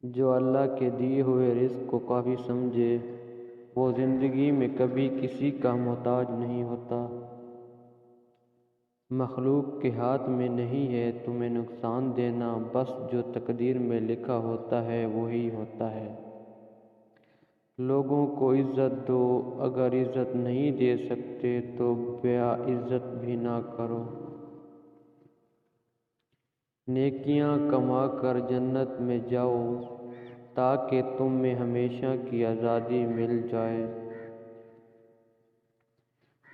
جو اللہ کے دیے ہوئے رزق کو کافی سمجھے وہ زندگی میں کبھی کسی کا محتاج نہیں ہوتا۔ مخلوق کے ہاتھ میں نہیں ہے تمہیں نقصان دینا، بس جو تقدیر میں لکھا ہوتا ہے وہی ہوتا ہے۔ لوگوں کو عزت دو، اگر عزت نہیں دے سکتے تو بے عزت بھی نہ کرو۔ نیکیاں کما کر جنت میں جاؤ تاکہ تم میں ہمیشہ کی آزادی مل جائے۔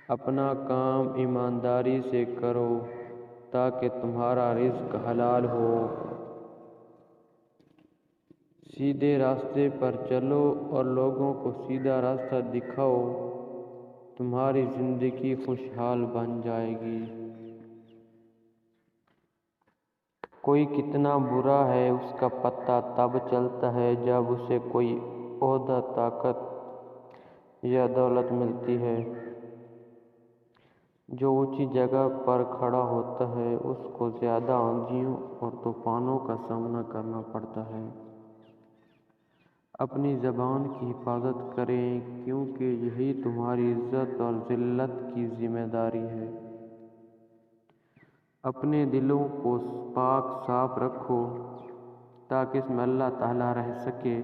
اپنا کام ایمانداری سے کرو تاکہ تمہارا رزق حلال ہو۔ سیدھے راستے پر چلو اور لوگوں کو سیدھا راستہ دکھاؤ، تمہاری زندگی خوشحال بن جائے گی۔ کوئی کتنا برا ہے اس کا پتہ تب چلتا ہے جب اسے کوئی عہدہ، طاقت یا دولت ملتی ہے۔ جو اونچی جگہ پر کھڑا ہوتا ہے اس کو زیادہ آندھیوں اور طوفانوں کا سامنا کرنا پڑتا ہے۔ اپنی زبان کی حفاظت کریں کیونکہ یہی تمہاری عزت اور ذلت کی ذمہ داری ہے۔ اپنے دلوں کو پاک صاف رکھو تاکہ اس میں اللہ تعالیٰ رہ سکے۔